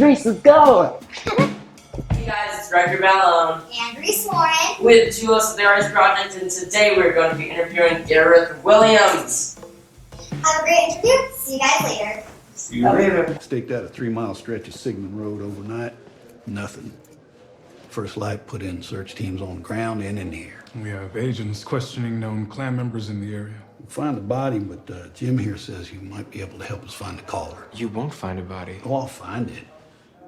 Reese, let's go! Hey guys, it's Ryker and Reese Warren with Two Us of the Arts Project, and today we're going to be interviewing Gareth Williams. Have a great interview. See you guys later. See you later. Staked out a 3-mile stretch of Sigmund Road overnight. Nothing. First light put in search teams on the ground and in the air. We have agents questioning known clan members in the area. We'll find the body, but Jim here says you might be able to help us find the caller. You won't find a body. Oh, I'll find it.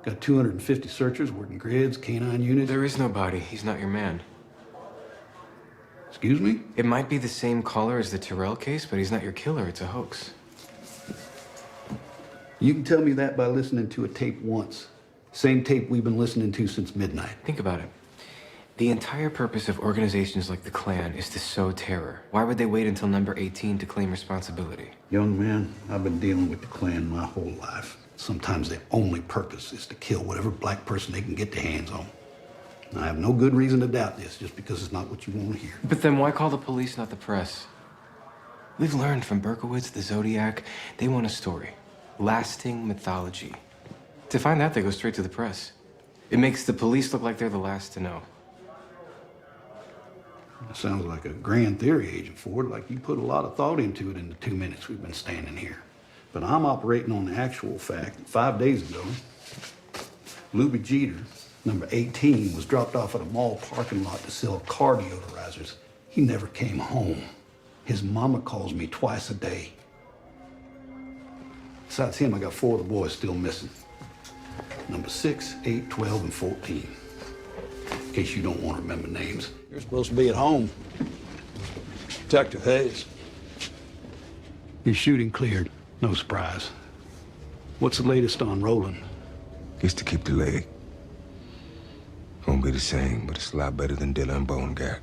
Got 250 searchers working grids, canine units. There is no body. He's not your man. Excuse me? It might be the same caller as the Terrell case, but he's not your killer. It's a hoax. You can tell me that by listening to a tape once. Same tape we've been listening to since midnight. Think about it. The entire purpose of organizations like the Klan is to sow terror. Why would they wait until number 18 to claim responsibility? Young man, I've been dealing with the Klan my whole life. Sometimes their only purpose is to kill whatever black person they can get their hands on. I have no good reason to doubt this just because it's not what you want to hear. But then why call the police, not the press? We've learned from Berkowitz, the Zodiac, they want a story. Lasting mythology. To find that, they go straight to the press. It makes the police look like they're the last to know. That sounds like a grand theory, Agent Ford, like you put a lot of thought into it in the 2 minutes we've been standing here. But I'm operating on the actual fact. 5 days ago, Luby Jeter, number 18, was dropped off at a mall parking lot to sell car deodorizers. He never came home. His mama calls me twice a day. Besides him, I got 4 of the boys still missing. Number 6, 8, 12, and 14. In case you don't want to remember names. You're supposed to be at home. Detective Hayes. Your shooting cleared. No surprise. What's the latest on Roland? Gets to keep the leg. Won't be the same, but it's a lot better than Dilla and Bone got.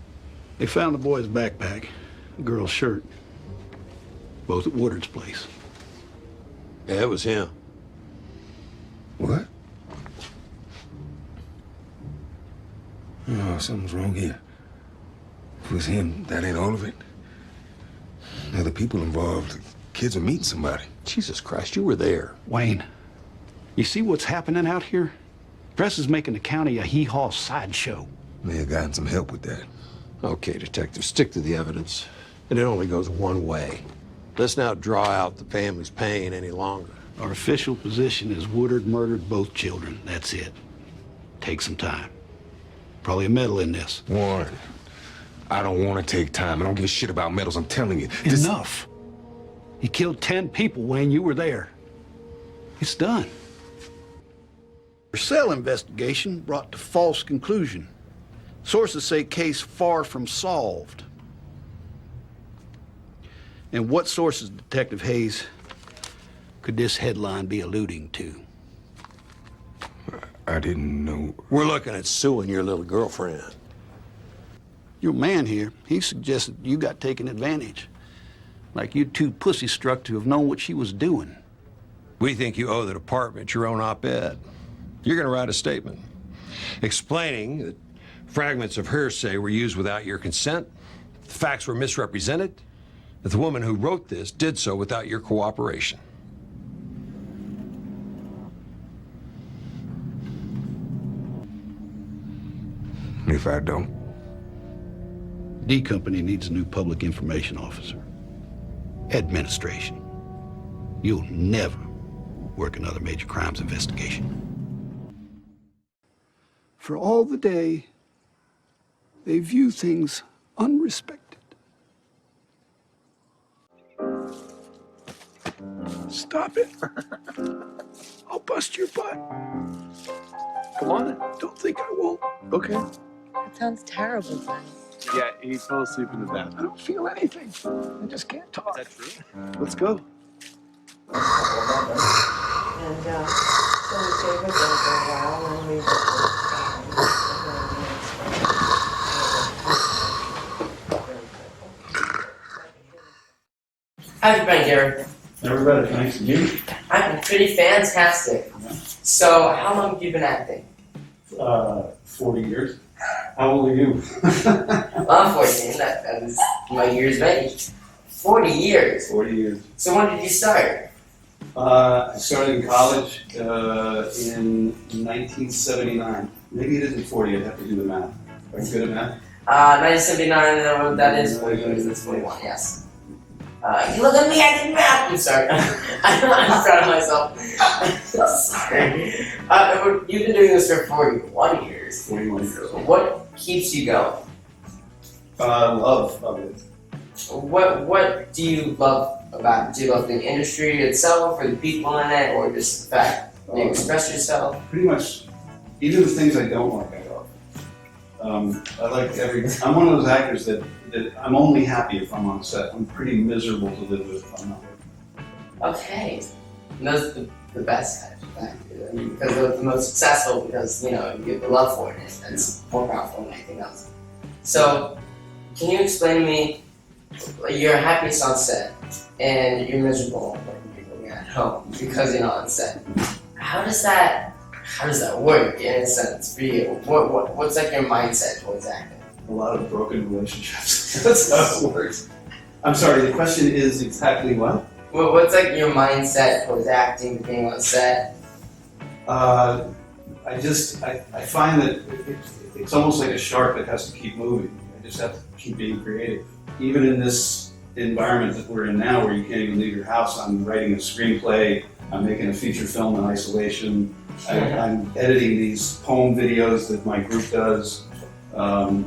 They found the boy's backpack, a girl's shirt. Both at Woodard's place. Yeah, it was him. What? Oh, something's wrong here. If it was him, that ain't all of it. Other people involved. The kids are meeting somebody. Jesus Christ, you were there. Wayne, you see what's happening out here? Press is making the county a hee-haw sideshow. May have gotten some help with that. Okay, detective, stick to the evidence. And it only goes one way. Let's not draw out the family's pain any longer. Our official position is Woodard murdered both children. That's it. Take some time. Probably a medal in this. Warren, I don't want to take time. I don't give a shit about medals, I'm telling you. Enough. He killed 10 people, Wayne. You were there. It's done. Your cell investigation brought to false conclusion. Sources say case far from solved. And what sources, Detective Hayes, could this headline be alluding to? I didn't know. We're looking at suing your little girlfriend. Your man here, he suggested you got taken advantage. Like you too pussy-struck to have known what she was doing. We think you owe the department your own op-ed. You're going to write a statement explaining that fragments of hearsay were used without your consent, the facts were misrepresented, that the woman who wrote this did so without your cooperation. If I don't? D Company needs a new public information officer. Administration. You'll never work another major crimes investigation. For all the day, they view things unrespected. Stop it. I'll bust your butt. Come on. Don't think I won't. Okay. That sounds terrible, Ben. Yeah, he fell asleep in the bath. I don't feel anything. I just can't talk. Is that true? Let's go. And so we stayed with them for a while, and we How've you been, Gareth? Never better, thanks. And you? I've been pretty fantastic. So, how long have you been acting? 40 years. How old are you? Well, I'm 14. That was my year's age. 40 years. 40 years. So when did you start? I started in college in 1979. Maybe it isn't 40, I'd have to do the math. Are you good at math? 1979, that is 40 years, that's 41, yes. You look at me, I did math! I'm sorry. I'm proud of myself. Sorry. You've been doing this for 41 years. 41 years. What keeps you going? Love of it. What do you love about it? Do you love the industry itself, or the people in it, or just the fact that you express yourself? Pretty much, even the things I don't like, I love. I like I'm one of those actors that I'm only happy if I'm on set. I'm pretty miserable to live with if I'm not. Okay. And those are the best types of actors. I mean, because they're the most successful because, you get the love for it. It's more powerful than anything else. So, can you explain to me, you're happiest on set and you're miserable when you're at home because you're not on set. How does that work in a sense for you? What's like your mindset towards acting? A lot of broken relationships. That's how it works. I'm sorry, the question is exactly what? Well, what's like your mindset towards acting, being on set? I find that it's almost like a shark that has to keep moving. I just have to keep being creative. Even in this environment that we're in now, where you can't even leave your house, I'm writing a screenplay, I'm making a feature film in isolation, I'm editing these poem videos that my group does.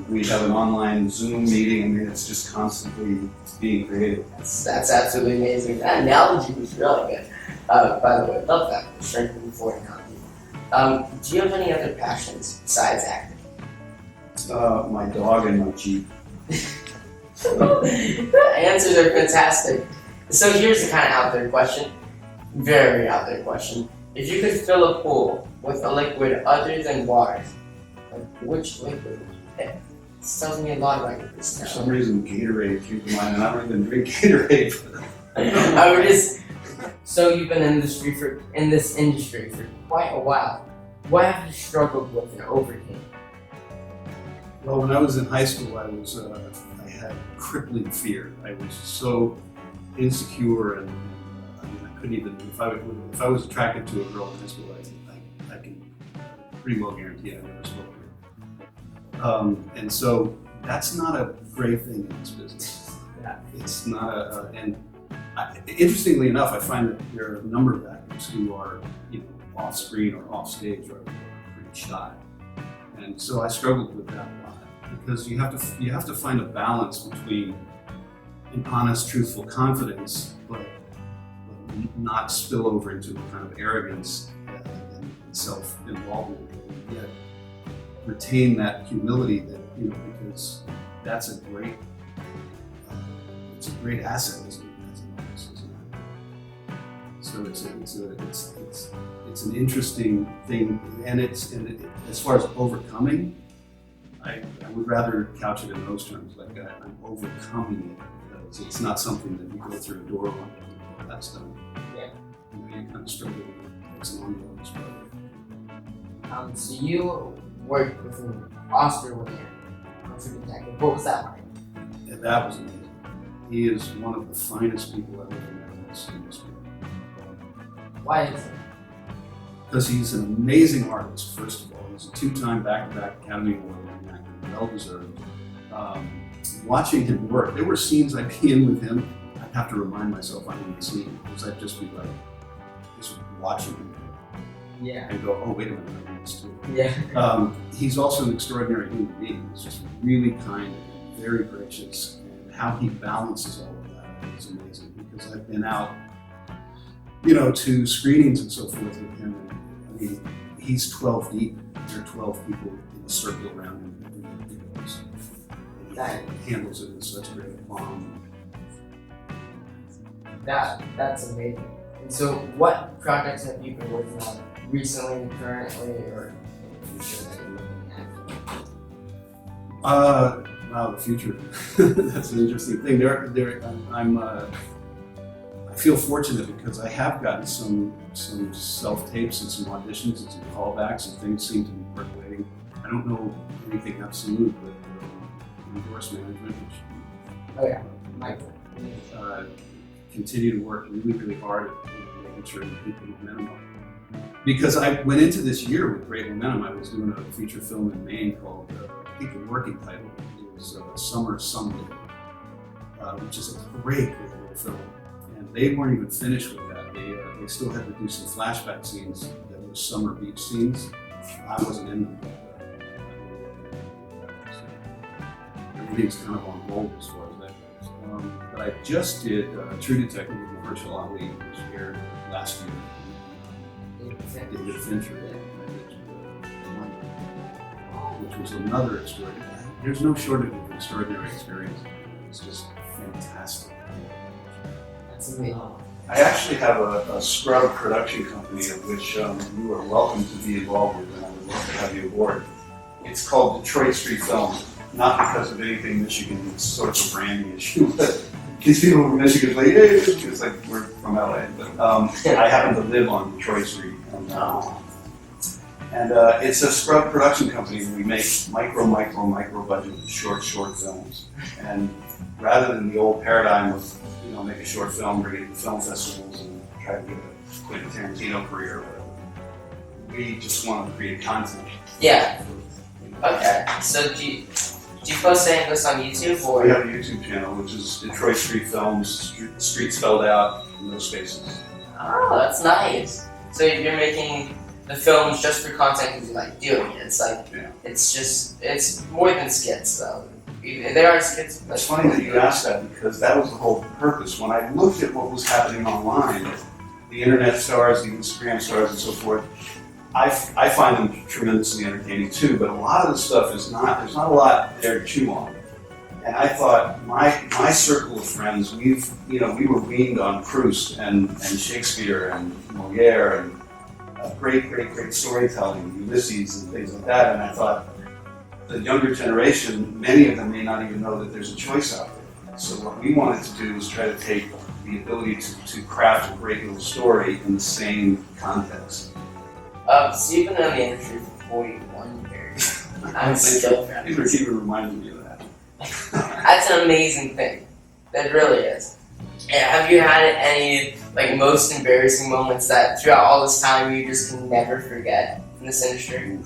We have an online Zoom meeting. I mean, it's just constantly being creative. That's absolutely amazing. That analogy was really good. By the way, I love that. Strengthening for analogy. Do you have any other passions besides acting? My dog and my Jeep. Answers are fantastic. So here's the kind of out there question. Very out there question. If you could fill a pool with a liquid other than water, which liquid would you pick? This tells me a lot about your For personality. some reason, Gatorade came to mind, and I don't even drink Gatorade. I would just. So you've been in this industry for quite a while. What have you struggled with and overcame? Well, when I was in high school, I had crippling fear. I was so insecure, and I mean, I couldn't even. If I was attracted to a girl in high school, I can pretty well guarantee I never spoke to her. And so that's not a great thing in this business. Yeah. It's not interestingly enough, I find that there are a number of actors who are, off screen or off stage or pretty shy. And so I struggled with that a lot, because you have to find a balance between an honest, truthful confidence, but not spill over into a kind of arrogance and self-involvement, and yet retain that humility that, because that's a great asset as an artist, isn't it? So it's an interesting thing, and as far as overcoming, I would rather couch it in those terms, like I'm overcoming it, because it's not something that you go through a door on and that's done. Yeah. You kind of struggle with it. It's an ongoing struggle. So you worked with an Oscar winner, True Detective. What was that like? And that was amazing. He is one of the finest people I've ever met in this industry. Why is it? Because he's an amazing artist, first of all. He's a two-time back-to-back Academy Award-winning actor, well-deserved. Watching him work, there were scenes I'd be in with him, I'd have to remind myself I'm in the scene, because I'd just be like, just watching him. Yeah. And go, oh, wait a minute, I'm in this too. Yeah. He's also an extraordinary human being. He's just really kind and very gracious, and how he balances all of that is amazing, because I've been out, to screenings and so forth with him, and I mean, he's 12 deep. There are 12 people in a circle around him everywhere he goes. And he handles it with such great aplomb. That's amazing. And so, what projects have you been working on recently, currently, or in the future that you're looking at? Wow, the future. That's an interesting thing. I feel fortunate because I have gotten some self-tapes and some auditions and some callbacks, and things seem to be percolating. I don't know anything absolute, but resource management, which Oh yeah, Michael. continue to work really, really hard at culture and people momentum. Because I went into this year with great momentum. I was doing a feature film in Maine called, I think the working title was Summer Someday, which is a great little film. And they weren't even finished with that. They still had to do some flashback scenes that were summer beach scenes. I wasn't in them. Everything's kind of on hold as far as that goes. But I just did True Detective with Mahershala Ali, which aired last year. David Fincher, which was another extraordinary. There's no shortage of extraordinary experience. It's just fantastic. That's amazing. I actually have a scrub production company of which you are welcome to be involved with, and I would love to have you aboard. It's called Detroit Street Films, not because of anything Michigan, it's sort of a branding issue, but these people from Michigan like, hey, it's like we're from LA, but I happen to live on Detroit Street. And it's a scrub production company. We make micro budget short films. And rather than the old paradigm of, make a short film, bring it to film festivals and try to get a Quentin Tarantino career or whatever, we just want to create content. Yeah. Okay. So do you post any of this on YouTube or? We have a YouTube channel, which is Detroit Street Films, street spelled out, no spaces. Oh, that's nice. So you're making the films just for content because you like doing it. It's like, it's more than skits though. There are skits. But it's funny that you asked that because that was the whole purpose. When I looked at what was happening online, the internet stars, the Instagram stars and so forth, I find them tremendously entertaining too, but a lot of the stuff is not, there's not a lot there to chew on. And I thought my circle of friends, we were weaned on Proust and Shakespeare and Moliere and great storytelling, Ulysses and things like that. And I thought the younger generation, many of them may not even know that there's a choice out there. So what we wanted to do was try to take the ability to craft a great little story in the same context. So you've been in the industry for 41 years. I'm still friends. People are even reminding me of that. That's an amazing thing. That really is. And have you had any most embarrassing moments that throughout all this time you just can never forget in this industry?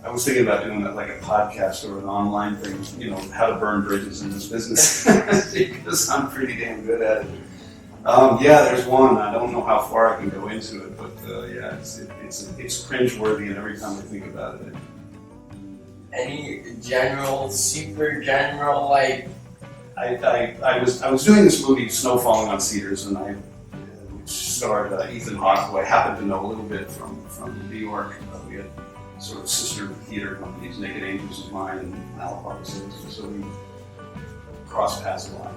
I was thinking about doing that like a podcast or an online thing, how to burn bridges in this business because I'm pretty damn good at it. Yeah, there's one. I don't know how far I can go into it, but yeah, it's cringeworthy, and every time I think about it. Any super general I was doing this movie, Snow Falling on Cedars, and which starred Ethan Hawke, who I happen to know a little bit from New York. We had sort of sister theater companies, Naked Angels is mine, and Malabar is his, so we crossed paths a lot.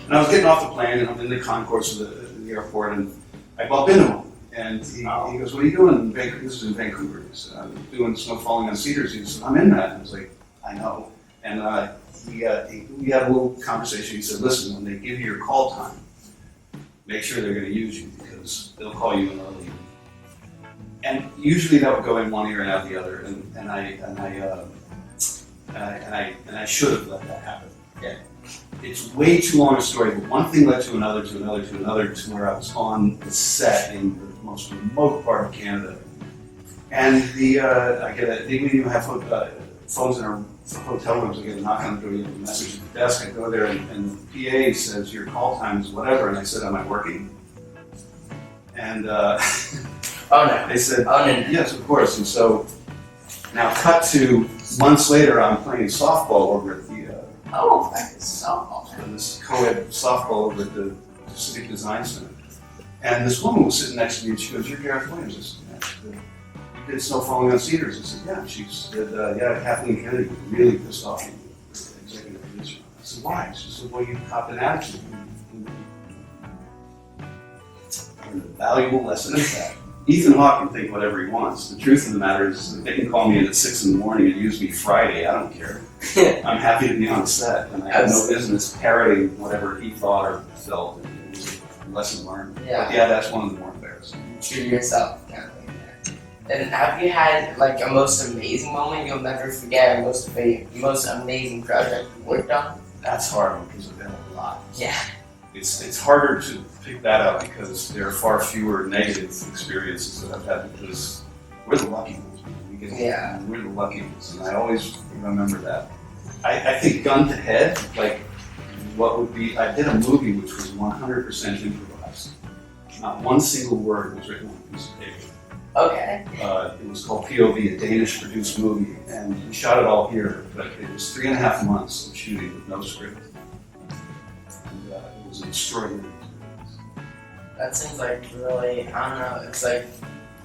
And I was getting off the plane, and I'm in the concourse of the airport, and I bump into him. And he goes, "What are you doing in Vancouver?" This is in Vancouver. He said, "I'm doing Snow Falling on Cedars." He said, "I'm in that." And I was like, "I know." And we had a little conversation. He said, "Listen, when they give you your call time, make sure they're going to use you because they'll call you in early." And usually that would go in one ear and out the other. And I should have let that happen. Yeah. It's way too long a story, but one thing led to another, to where I was on the set in the most remote part of Canada. And they didn't even have phones in our hotel rooms. I get a knock on the door, a message at the desk. I go there and the PA says, "Your call time is whatever." And I said, "Am I working?" And oh no. They said, "Oh no." "Yes, of course." And so now cut to months later, I'm playing softball over at the softball. This co-ed softball over at the Civic Design Center. And this woman was sitting next to me and she goes, "You're Gareth Williams." I said, "Yeah." "You did Snow Falling on Cedars." I said, "Yeah." She said, "Yeah, Kathleen Kennedy was really pissed off at you, executive producer." I said, "Why?" She said, "Well, you copped an attitude." And a valuable lesson is that Ethan Hawke can think whatever he wants. The truth of the matter is they can call me in at 6 in the morning and use me Friday. I don't care. I'm happy to be on set, and I have no business parroting whatever he thought or felt. It was a lesson learned. Yeah. But yeah, that's one of the more embarrassing. True to yourself, kind of thing there. And have you had a most amazing moment you'll never forget, or most amazing project you worked on? That's hard because I've done a lot. Yeah. it's harder to pick that up because there are far fewer negative experiences that I've had because we're the lucky ones. We're the lucky ones, and I always remember that. I think gun to head, like what would be, I did a movie which was 100% improvised. Not one single word was written on a piece of paper. Okay. It was called POV, a Danish produced movie, and we shot it all here, but it was 3.5 months of shooting with no script. And it was an extraordinary experience. That seems like really, I don't know, it's like,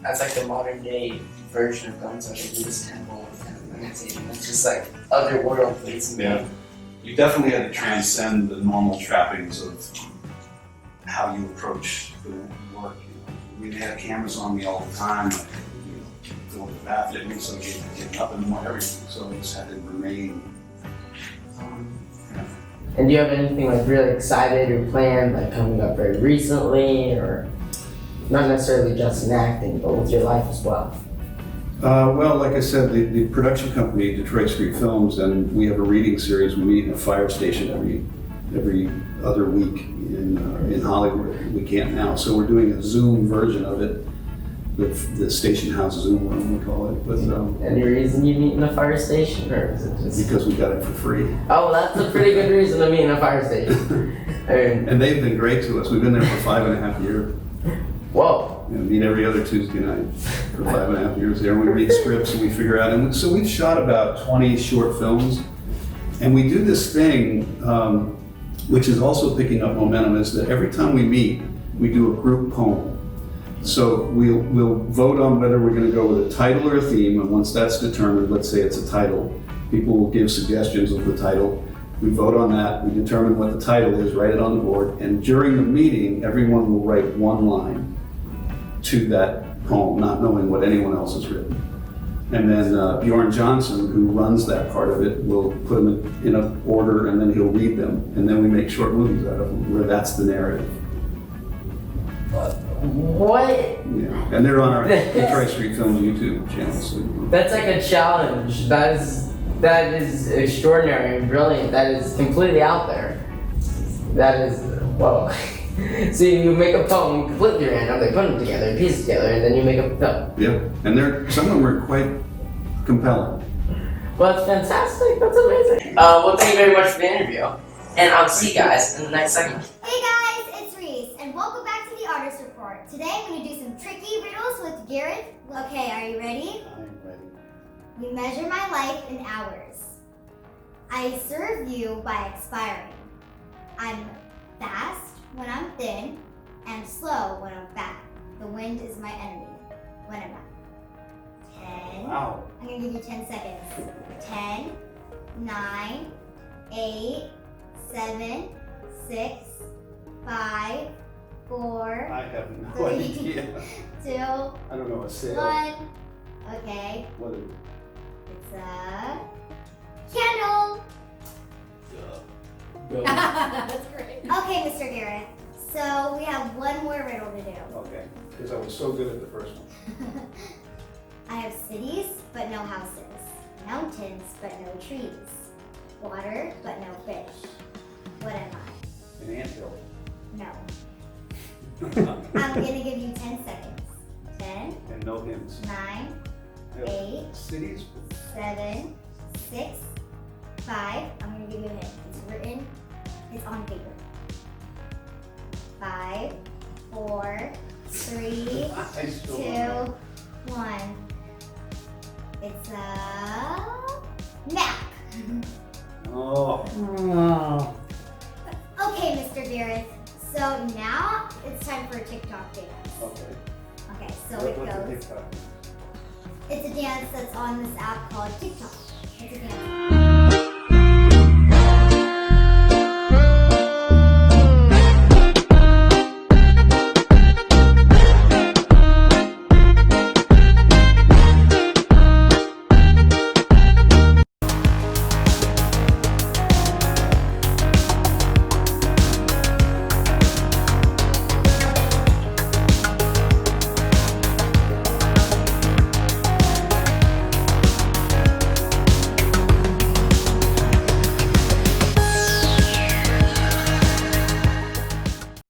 that's like the modern day version of guns, like a Buddhist temple kind of imitating. It's just like otherworldly to me. Yeah. You definitely had to transcend the normal trappings of how you approach the work. We had cameras on me all the time. Going to the bathroom, so getting up in the morning, everything. So I just had to remain. And do you have anything like really excited or planned, like coming up very recently, or not necessarily just in acting, but with your life as well? Well, like I said, the production company, Detroit Street Films, and we have a reading series. We meet in a fire station every other week in Hollywood. We can't now, so we're doing a Zoom version of it, the station house Zoom room, we call it. But any reason you meet in a fire station, or is it just because we got it for free? Oh, that's a pretty good reason to meet in a fire station. I mean, and they've been great to us. We've been there for 5.5 years. Whoa. Meet every other Tuesday night for 5.5 years there. We read scripts and we figure out, and so we've shot about 20 short films, and we do this thing, which is also picking up momentum, is that every time we meet, we do a group poem. So we'll vote on whether we're going to go with a title or a theme, and once that's determined, let's say it's a title, people will give suggestions of the title. We vote on that, we determine what the title is, write it on the board, and during the meeting, everyone will write one line to that poem, not knowing what anyone else has written. And then Bjorn Johnson, who runs that part of it, will put them in an order, and then he'll read them, and then we make short movies out of them, where that's the narrative. What? Yeah, and they're on our Detroit Street Films YouTube channel. So, That's like a challenge. That is extraordinary and brilliant. That is completely out there. That is, whoa. So you make a poem completely random, they put them together, pieces together, and then you make a film. Yeah, and some of them are quite compelling. Well, that's fantastic. That's amazing. Well, thank you very much for the interview. And I'll see you guys in the next segment. Hey guys, it's Reese, and welcome back to the Artist Report. Today I'm going to do some tricky riddles with Gareth. Okay, are you ready? I'm ready. We measure my life in hours. I serve you by expiring. I'm fast when I'm thin, and slow when I'm fat. The wind is my enemy. When am I? 10. Wow. I'm gonna give you 10 seconds. 10, 9, 8, 7, 6, 5, 4, I have no 3, idea. 2, I don't know, a sail. 1. Okay, What is it? it's a candle. That's great. Okay, Mr. Gareth. So we have one more riddle to do. Okay, because I was so good at the first one. I have cities, but no houses. Mountains, but no trees. Water, but no fish. What am I? An anthill. No. I'm gonna give you 10 seconds. 10, And no hints. 9, Yeah. 8, Cities. 7, 6, 5. I'm gonna give you a hint. It's written. It's on paper. 5, 4, 3, I still 2, don't know. 1. It's a map. Oh. Okay, Mr. Gareth. So now it's time for a TikTok dance. Okay. Okay, so What's it a goes. TikTok? It's a dance that's on this app called TikTok. It's a dance.